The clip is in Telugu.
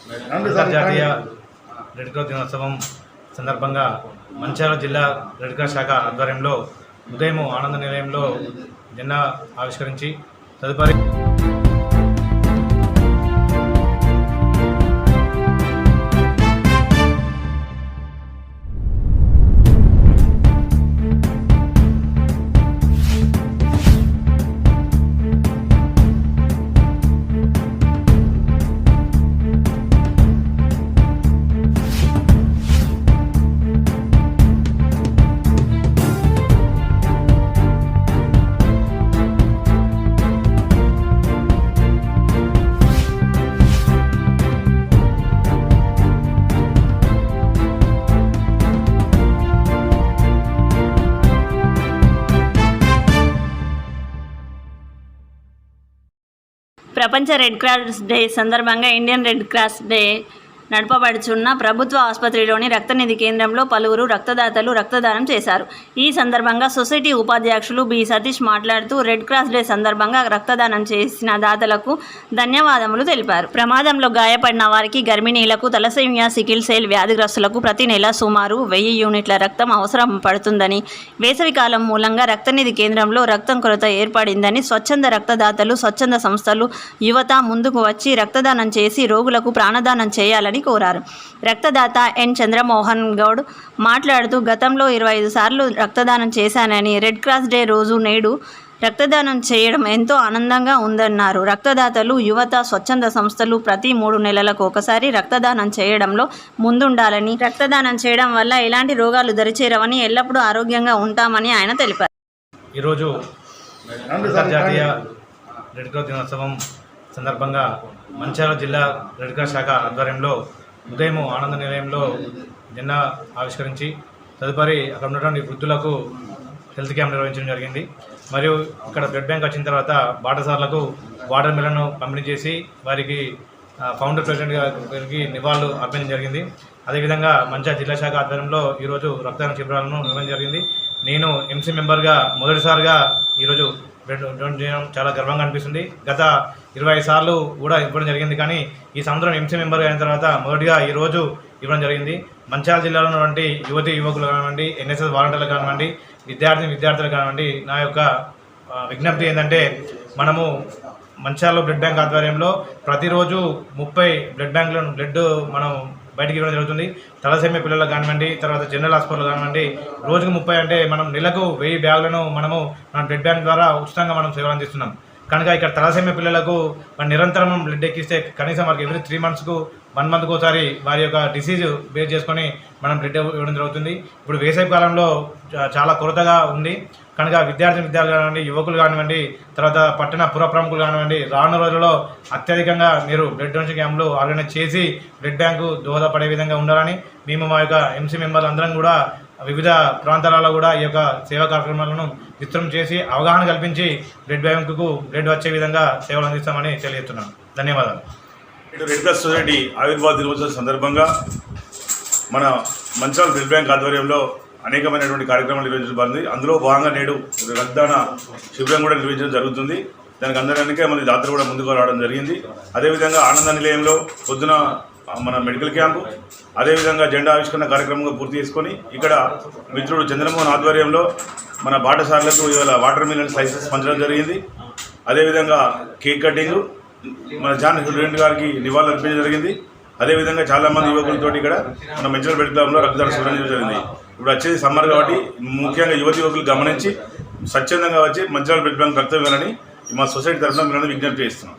అంతర్జాతీయ రెడ్ క్రాస్ దినోత్సవం సందర్భంగా మంచిర్యాల జిల్లా రెడ్ క్రాస్ శాఖ ఆధ్వర్యంలో ఉదయం ఆనంద నిలయంలో జెండా ఆవిష్కరించి తదుపరి ప్రపంచ రెడ్ క్రాస్ డే సందర్భంగా ఇండియన్ రెడ్ క్రాస్ డే నడపబడుచున్న ప్రభుత్వ ఆసుపత్రిలోని రక్తనిధి కేంద్రంలో పలువురు రక్తదాతలు రక్తదానం చేశారు. ఈ సందర్భంగా సొసైటీ ఉపాధ్యక్షులు బి సతీష్ మాట్లాడుతూ రెడ్ క్రాస్ డే సందర్భంగా రక్తదానం చేసిన దాతలకు ధన్యవాదములు తెలిపారు. ప్రమాదంలో గాయపడిన వారికి, గర్భిణీలకు, తలసేమియా, సికిల్ సెల్ వ్యాధిగ్రస్తులకు ప్రతి నెల సుమారు 1000 యూనిట్ల రక్తం అవసరం పడుతుందని, వేసవికాలం మూలంగా రక్తనిధి కేంద్రంలో రక్తం కొరత ఏర్పడిందని స్వచ్ఛంద రక్తదాతలు, స్వచ్ఛంద సంస్థలు, యువత ముందుకు వచ్చి రక్తదానం చేసి రోగులకు ప్రాణదానం చేయాలని కోరారు. రక్తదాత ఎన్ చంద్రమోహన్ గౌడ్ మాట్లాడుతూ గతంలో 25 సార్లు రక్తదానం చేశానని, రెడ్ క్రాస్ డే రోజు నేడు రక్తదానం చేయడం ఎంతో ఆనందంగా ఉందన్నారు. రక్తదాతలు, యువత, స్వచ్ఛంద సంస్థలు ప్రతి 3 నెలలకు ఒకసారి రక్తదానం చేయడంలో ముందుండాలని, రక్తదానం చేయడం వల్ల ఎలాంటి రోగాలు దరిచేరవని, ఎల్లప్పుడూ ఆరోగ్యంగా ఉంటామని ఆయన తెలిపారు. ఈరోజు అంతర్జాతీయ రెడ్ క్రాస్ దినోత్సవం సందర్భంగా మంచిర్యాల జిల్లా రెడ్ క్రాస్ శాఖ ఆధ్వర్యంలో ఉదయం ఆనంద నిలయంలో జెండా ఆవిష్కరించి తదుపరి అక్కడ ఉన్నటువంటి వృద్ధులకు హెల్త్ క్యాంప్ నిర్వహించడం జరిగింది. మరియు ఇక్కడ బ్లడ్ బ్యాంక్ వచ్చిన తర్వాత బాటసార్లకు వాటర్ మిలను పంపిణీ చేసి వారికి ఫౌండర్ ప్రెసిడెంట్ గారికి నివాళులు అర్పించడం జరిగింది. అదేవిధంగా మంచిర్యాల జిల్లా శాఖ ఆధ్వర్యంలో ఈరోజు రక్తదాన శిబిరాలను నిర్వహించడం జరిగింది. నేను ఎంసీ మెంబర్గా మొదటిసారిగా ఈరోజు డొనేట్ చేయడం చాలా గర్వంగా అనిపిస్తుంది. గత 25 సార్లు కూడా ఇవ్వడం జరిగింది, కానీ ఈ సంవత్సరం ఎంసీ మెంబర్గా అయిన తర్వాత మొదటిగా ఈరోజు ఇవ్వడం జరిగింది. మంచిర్యాల జిల్లాలో ఉన్నటువంటి యువతి యువకులు కానివ్వండి, ఎన్ఎస్ఎస్ వాలంటీర్లు కానివ్వండి, విద్యార్థులు కానివ్వండి, నా యొక్క విజ్ఞప్తి ఏంటంటే, మనము మంచిర్యాలలో బ్లడ్ బ్యాంక్ ఆధ్వర్యంలో ప్రతిరోజు 30 బ్లడ్ బ్యాంకులను బ్లడ్ మనం బయటికి ఇవ్వడం జరుగుతుంది. తలసేమియా పిల్లలకు కానివ్వండి, తర్వాత జనరల్ హాస్పిటల్ కానివ్వండి, రోజుకు 30 అంటే మనం నెలకు 1000 బ్యాగులను మన బ్లడ్ బ్యాంక్ ద్వారా ఉచితంగా మనం సేవలు అందిస్తున్నాం. కనుక ఇక్కడ తలసేమియా పిల్లలకు నిరంతరం బ్లడ్ ఎక్కిస్తే కనీసం వారికి ఎవ్రీ 3 మంత్స్కు 1 మంత్కు ఒకసారి వారి యొక్క డిసీజ్ బేస్ చేసుకొని మనం బ్లడ్ ఇవ్వడం జరుగుతుంది. ఇప్పుడు వేసవి కాలంలో చాలా కొరతగా ఉంది. కనుక విద్యార్థులు కానివ్వండి, యువకులు కానివ్వండి, తర్వాత పట్టణ పుర ప్రముఖులు కానివ్వండి, రానున్న రోజుల్లో అత్యధికంగా మీరు బ్లడ్ డొనేషన్ క్యాంపులు ఆర్గనైజ్ చేసి బ్లడ్ బ్యాంకు దోహదపడే విధంగా ఉండాలని మేము మా యొక్క ఎంసీ మెంబర్లు అందరం కూడా వివిధ ప్రాంతాలలో కూడా ఈ యొక్క సేవా కార్యక్రమాలను విస్తృతం చేసి అవగాహన కల్పించి బ్లడ్ బ్యాంకుకు బ్లడ్ వచ్చే విధంగా సేవలు అందిస్తామని తెలియజేస్తున్నాను. ధన్యవాదాలు. రెడ్ క్రాస్ సొసైటీ ఆవిర్భావ దినోత్సవం సందర్భంగా మన మంచిర్యాల బ్లడ్ బ్యాంక్ ఆధ్వర్యంలో అనేకమైనటువంటి కార్యక్రమాలు నిర్వహించబడింది. అందులో భాగంగా నేడు రక్తదాన శిబిరం కూడా నిర్వహించడం జరుగుతుంది. దానికి అందరికీ మన దాతలు కూడా ముందుకు రావడం జరిగింది. అదేవిధంగా ఆనంద నిలయంలో పొద్దున మన మెడికల్ క్యాంపు, అదేవిధంగా జెండా ఆవిష్కరణ కార్యక్రమంగా పూర్తి చేసుకొని ఇక్కడ మిత్రుడు చంద్రమోహన్ ఆధ్వర్యంలో మన బాటసార్లకు ఇవాళ వాటర్ మిలన్ స్లైసెస్ పంచడం జరిగింది. అదేవిధంగా కేక్ కటింగ్, మన జాన్ స్టూడెంట్ గారికి నివాళులు అర్పించడం జరిగింది. అదేవిధంగా చాలామంది యువకులతో ఇక్కడ మన మంచిర్యాల బ్లడ్ క్లబ్లో రక్తదాన శిబిరం జరిగింది. ఇప్పుడు వచ్చేది సమ్మర్ కాబట్టి ముఖ్యంగా యువకులు గమనించి స్వచ్ఛందంగా వచ్చి మంచిర్యాల బ్లడ్ బ్యాంక్ రక్తం ఇవ్వాలని మా సొసైటీ తరఫున విజ్ఞప్తి చేస్తున్నాం.